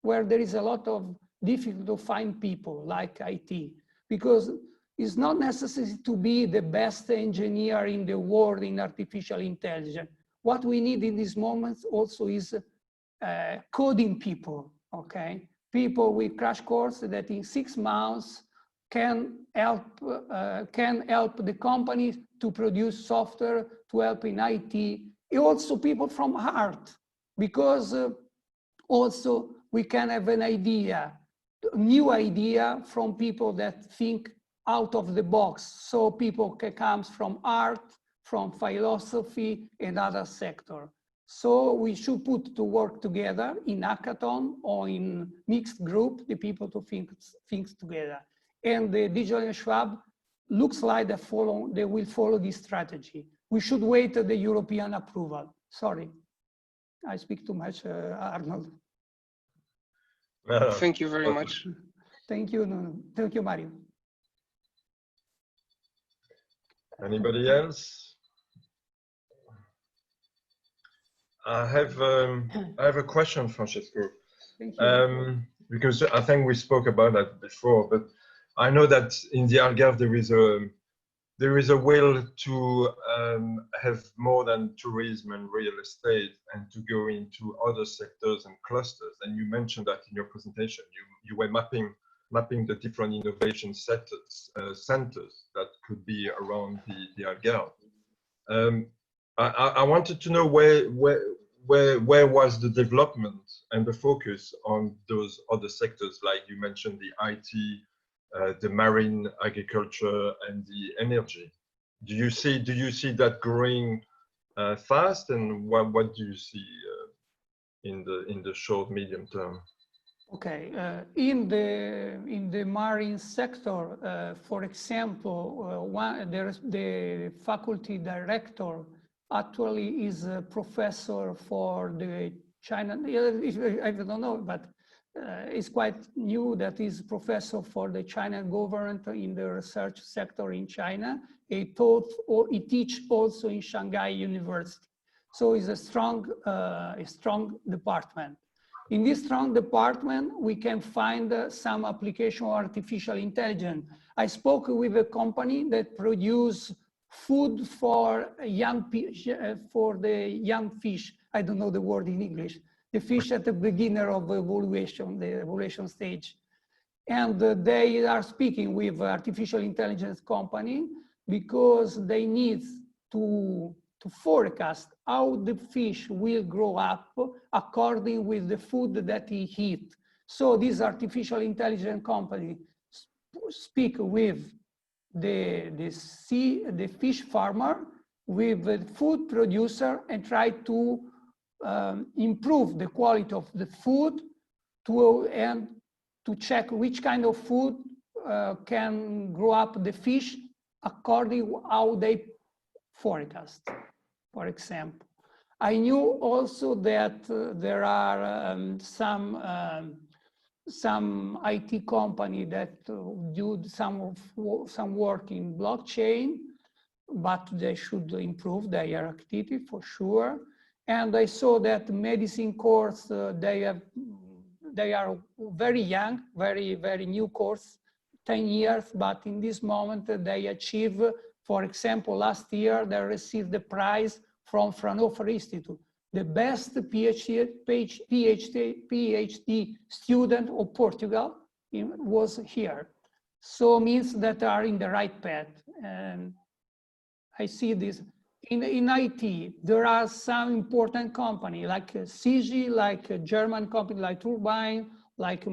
where there is a lot of difficult to find people like IT, because it's not necessary to be the best engineer in the world in artificial intelligence. What we need in this moment also is coding people, okay? People with crash course that in 6 months can help the company to produce software, to help in IT. Also people from art, because also we can have an idea, new idea from people that think out of the box. So people can come from art, from philosophy and other sector. So we should put to work together in hackathon or in mixed group, the people to think things together. And the Digital Innovation Hub looks like they will follow this strategy. We should wait the European approval. Sorry, I speak too much, Arnold. Thank you very much. Thank you, thank you, Mario. Anybody else? I have a question, Francesco. Thank you. Because I think we spoke about that before, but I know that in the Algarve there is a will to have more than tourism and real estate and to go into other sectors and clusters. And you mentioned that in your presentation, you were mapping mapping the different innovation centers that could be around the Algarve. I wanted to know where was the development and the focus on those other sectors, like you mentioned the IT, the marine agriculture, and the energy. Do you see that growing fast, and what do you see in the short medium term? Okay, in the marine sector, for example, there's the faculty director actually is a professor for the China. I don't know, but it's quite new that he's professor for the China government in the research sector in China. He taught or he teach also in Shanghai University. So it's a strong department. In this strong department, we can find some application of artificial intelligence. I spoke with a company that produce food for the young fish. I don't know the word in English. The fish at the beginner of evolution, the evolution stage. And they are speaking with artificial intelligence company because they need to forecast how the fish will grow up according with the food that he eat. So this artificial intelligence company speak with the fish farmer, with the food producer, and try to improve the quality of the food and to check which kind of food can grow up the fish according to how they forecast, for example. I knew also that there are some IT company that do some work in blockchain, but they should improve their activity for sure. And I saw that medicine course, they are very young, very new course, 10 years, but in this moment they achieve, for example, last year they received the prize from Fraunhofer Institute. The best PhD student of Portugal was here. So means that they are in the right path. And I see this. In IT, there are some important companies like CG, like a German company like Turbine, like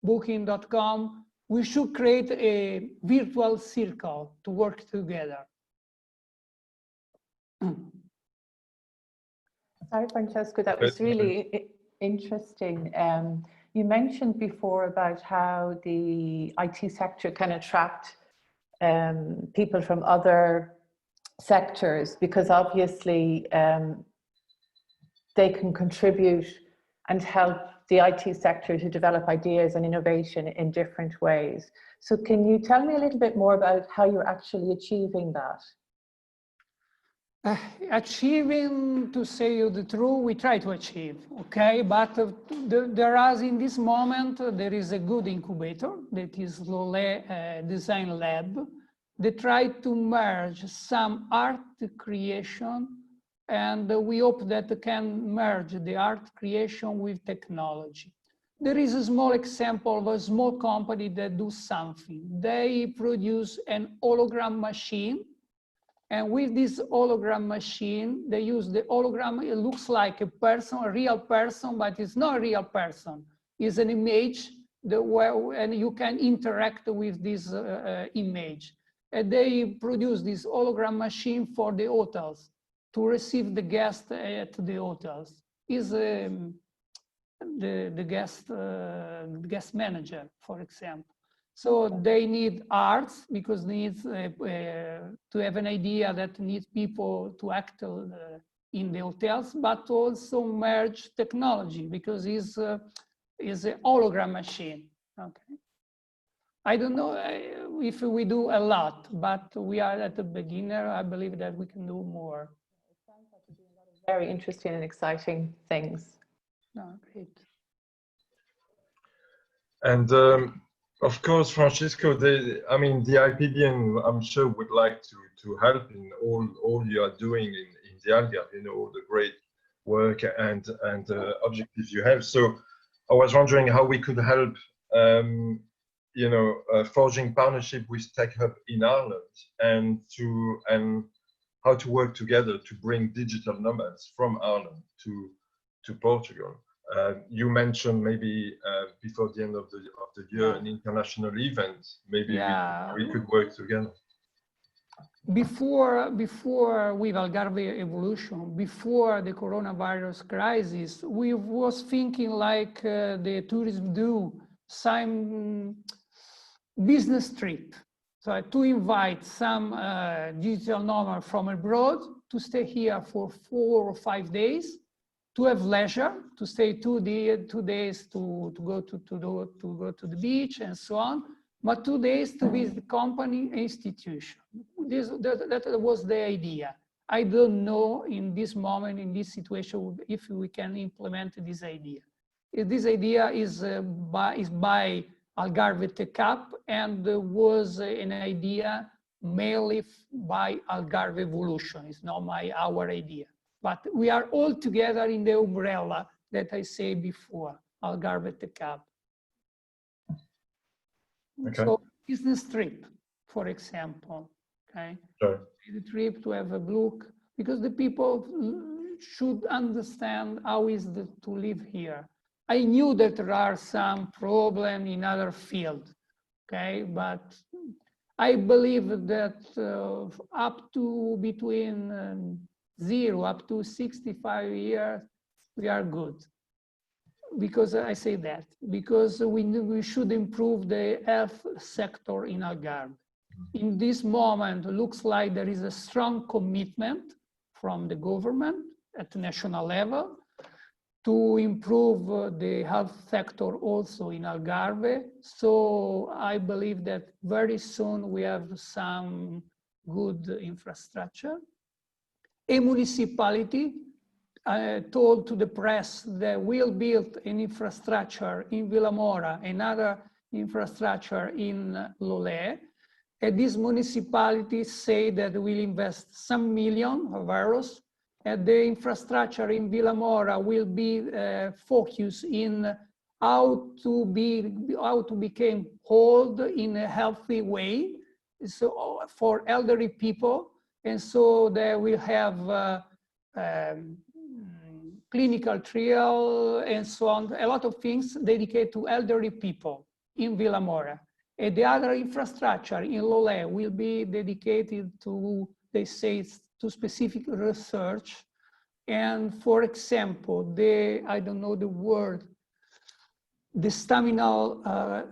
Booking.com. We should create a virtual circle to work together. Sorry, Francesco, that was really interesting. You mentioned before about how the IT sector can attract people from other sectors, because obviously they can contribute and help the IT sector to develop ideas and innovation in different ways. So can you tell me a little bit more about how you're actually achieving that? Achieving, to say you the truth, we try to achieve, okay? But there is, in this moment, there is a good incubator that is Lole Design Lab. They try to merge some art creation, and we hope that they can merge the art creation with technology. There is a small example of a small company that do something. They produce an hologram machine, and with this hologram machine, they use the hologram. It looks like a person, a real person, but it's not a real person. It's an image, and you can interact with this image. And they produce this hologram machine for the hotels to receive the guests at the hotels. Is the guest manager, for example. So they need arts because needs to have an idea that needs people to act in the hotels, but also merge technology because it's a hologram machine. Okay. I don't know if we do a lot, but we are at the beginner. I believe that we can do more. It sounds like you're doing a lot of very interesting and exciting things. Oh, great. And of course, Francesco, the IPBN, I'm sure, would like to help in all you are doing in the Algarve, you know, all the great work and objectives you have. So I was wondering how we could help you know, forging partnership with Tech Hub in Ireland and how to work together to bring digital nomads from Ireland to Portugal. You mentioned maybe before the end of the year an international event. Maybe we could work together. Before with Algarve Evolution, before the coronavirus crisis, we was thinking like the tourism do, some business trip. So to invite some digital nomad from abroad to stay here for 4 or 5 days, to have leisure, to stay 2 days to go to the beach and so on, but 2 days to visit the company institution. That was the idea. I don't know in this moment, in this situation, if we can implement this idea. This idea is by Algarve Tech Hub and was an idea mainly by Algarve Evolution. It's not our idea. But we are all together in the umbrella that I said before, Algarve Tech Hub. Okay. So business trip, for example, okay? Sure. The trip to have a look, because the people should understand how is to live here. I knew that there are some problems in other fields, okay? But I believe that up to between 0 up to 65 years, we are good. Because I say that, because we should improve the health sector in Algarve. In this moment, it looks like there is a strong commitment from the government at the national level to improve the health sector also in Algarve. So I believe that very soon we have some good infrastructure. A municipality told to the press that we'll build an infrastructure in Vilamora, another infrastructure in Lolé. And these municipalities say that we'll invest some million of euros. And the infrastructure in Vilamora will be focused in how to become old in a healthy way, so for elderly people. And so they will have clinical trial and so on, a lot of things dedicated to elderly people in Vilamora. And the other infrastructure in Lolé will be dedicated to, they say, to specific research. And for example, I don't know the word, the staminal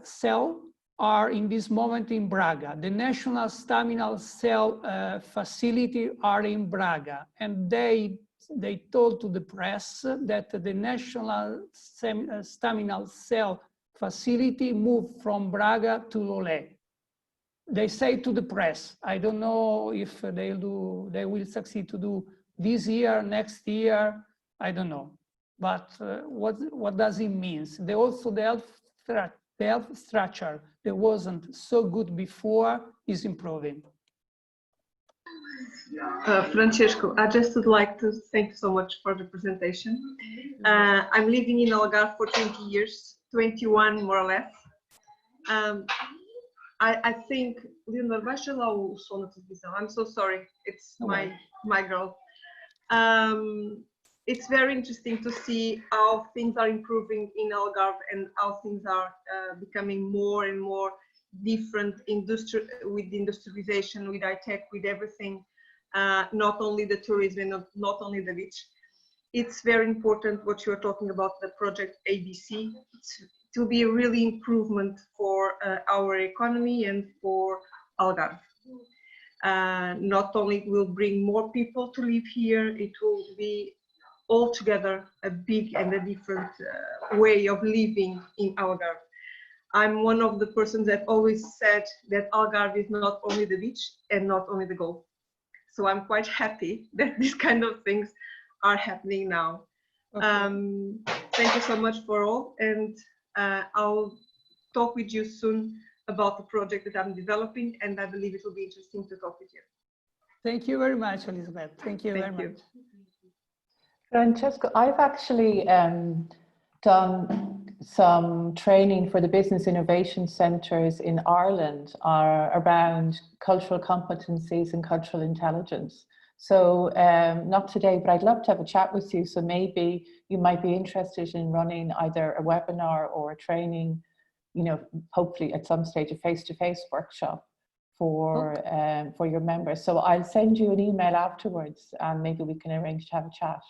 cell are in this moment in Braga. The National Staminal Cell Facility are in Braga. And they told to the press that the National Staminal Cell Facility moved from Braga to Lolé. They say to the press, I don't know if they will succeed to do this year, next year, I don't know. But what does it mean? Also the health structure that wasn't so good before is improving. Francesco, I just would like to thank you so much for the presentation. I'm living in Algarve for 20 years, 21 more or less. I think, Leonor, baixa lá o som na televisão. I'm so sorry, it's my girl. It's very interesting to see how things are improving in Algarve and how things are becoming more and more different with industrialization, with high-tech, with everything, not only the tourism and not only the beach. It's very important what you're talking about, the project ABC, to be a really improvement for our economy and for Algarve. Not only will bring more people to live here, it will be altogether a big and a different way of living in Algarve. I'm one of the persons that always said that Algarve is not only the beach and not only the Gulf. So I'm quite happy that these kind of things are happening now. Okay. Thank you so much for all, and I'll talk with you soon about the project that I'm developing, and I believe it will be interesting to talk with you. Thank you very much, Elizabeth. Thank you very much. Francesco, I've actually done some training for the business innovation centres in Ireland are around cultural competencies and cultural intelligence. So not today, but I'd love to have a chat with you. So maybe you might be interested in running either a webinar or a training, you know, hopefully at some stage a face-to-face workshop for your members. So I'll send you an email afterwards and maybe we can arrange to have a chat.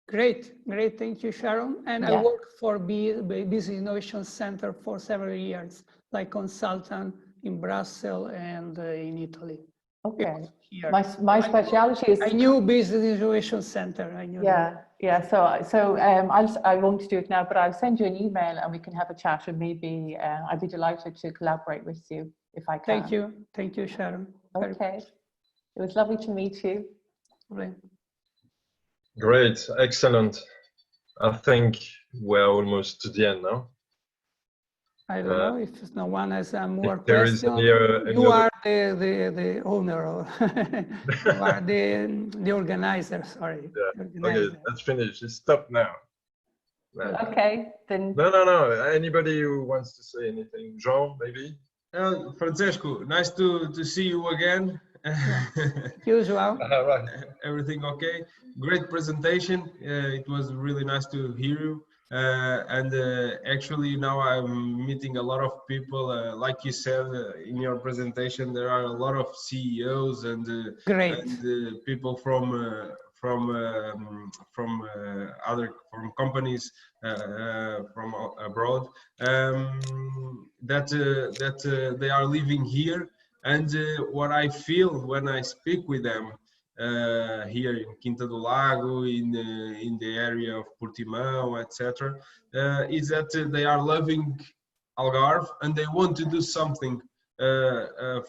Great, great. Thank you, Sharon. And Yeah. I worked for Business Innovation Center for several years, like consultant in Brussels and in Italy. Okay. Here. My speciality is. I knew Business Innovation Center. I knew. Yeah, yeah. So I won't do it now, but I'll send you an email and we can have a chat, and maybe I'd be delighted to collaborate with you if I can. Thank you, Sharon. Okay, it was lovely to meet you. Very Great, excellent. I think we're almost to the end now. I don't know if no one has more there is questions. You are the owner, or you are the organizer. Sorry. Yeah. Organizer. Okay, let's finish. Stop now. Okay, then. No. Anybody who wants to say anything? Jean, maybe? Francesco, nice to see you again. Usual. Right. Everything okay? Great presentation. It was really nice to hear you. And actually now I'm meeting a lot of people. Like you said in your presentation, there are a lot of CEOs and people from companies from abroad that they are living here. And what I feel when I speak with them here in Quinta do Lago, in the area of Portimão, etc., is that they are loving Algarve and they want to do something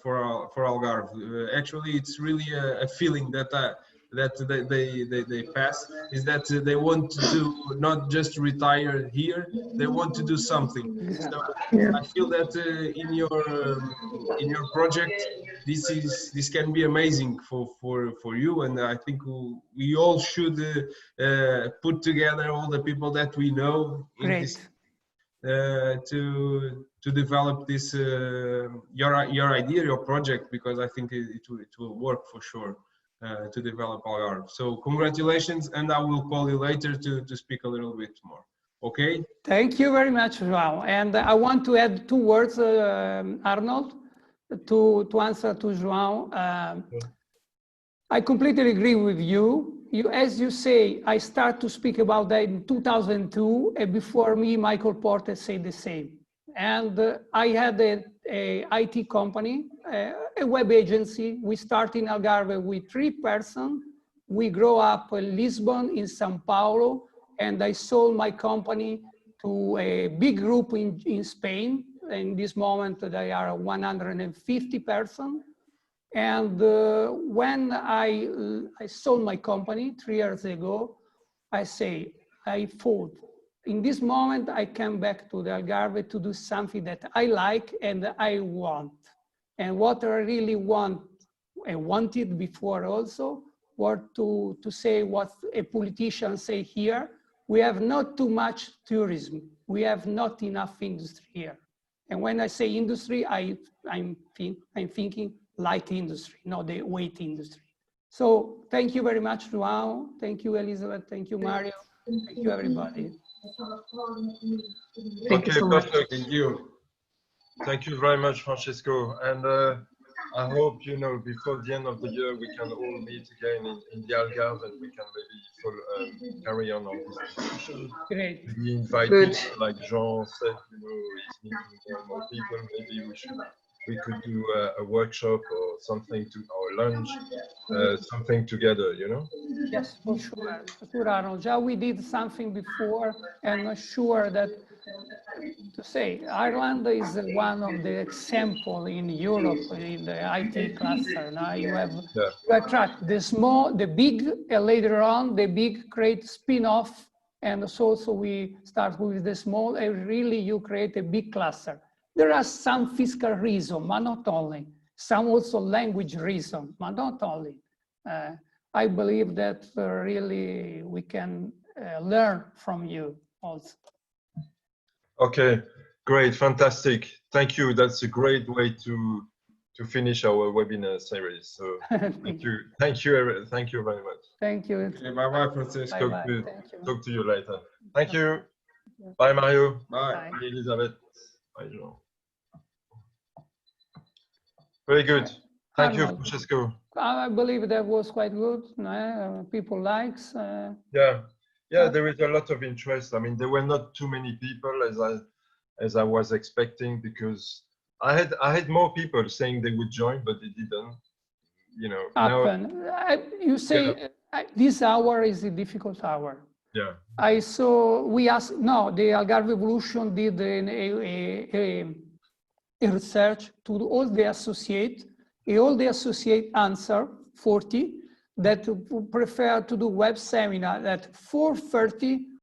for Algarve. Actually, it's really a feeling that they pass, is that they want to not just retire here, they want to do something. So I feel that in your project, this can be amazing for you, and I think we all should put together all the people that we know in this to develop this your idea, your project, because I think it will work for sure. To develop Algarve. So congratulations, and I will call you later to speak a little bit more. Okay? Thank you very much, João. And I want to add 2 words, Arnold, to answer to João. I completely agree with you. As you say, I start to speak about that in 2002, and before me, Michael Porter said the same. And I had a IT company, a web agency. We started in Algarve with 3 persons. We grew up in Lisbon, in Sao Paulo, and I sold my company to a big group in Spain. In this moment, they are 150 persons. And when I sold my company 3 years ago, I thought, in this moment, I came back to the Algarve to do something that I like and I want. And what I really want, I wanted before also, was to say what a politician say here. We have not too much tourism. We have not enough industry here. And when I say industry, I'm thinking light industry, not the weight industry. So thank you very much, João. Thank you, Elizabeth. Thank you, Mario. Thank you, everybody. Thank you so much. Thank you. Thank you very much, Francesco. And I hope, before the end of the year, we can all meet again in the Algarve, and we can maybe carry on this discussion. Great. We invite people, like Jean said, he's meeting more people. Maybe we could do a workshop or something or lunch, something together, Yes, for sure. For sure, Arnold. Yeah, we did something before, and I'm sure that, to say, Ireland is one of the example in Europe in the IT cluster. Now you attract the small, the big, and later on the big create spin-off, and so we start with the small, and really you create a big cluster. There are some fiscal reasons, but not only. Some also language reasons, but not only. I believe that really we can learn from you also. Okay, great, fantastic. Thank you. That's a great way to finish our webinar series. So thank you very much. Thank you. Okay, bye-bye, Francesco. Bye-bye. Thank you. Talk to you later. Thank you. Bye, Mario. Bye. Bye, Elizabeth. Bye, Jean. Very good. Thank you, Francesco. I believe that was quite good. People likes. Yeah, there is a lot of interest. I mean, there were not too many people as I was expecting, because I had more people saying they would join, but they didn't. You know, happen. You say this hour is a difficult hour. Yeah. We asked. No, the Algarve Evolution did a research to all the associate. All the associate answer 40 that prefer to do web seminar at 4:30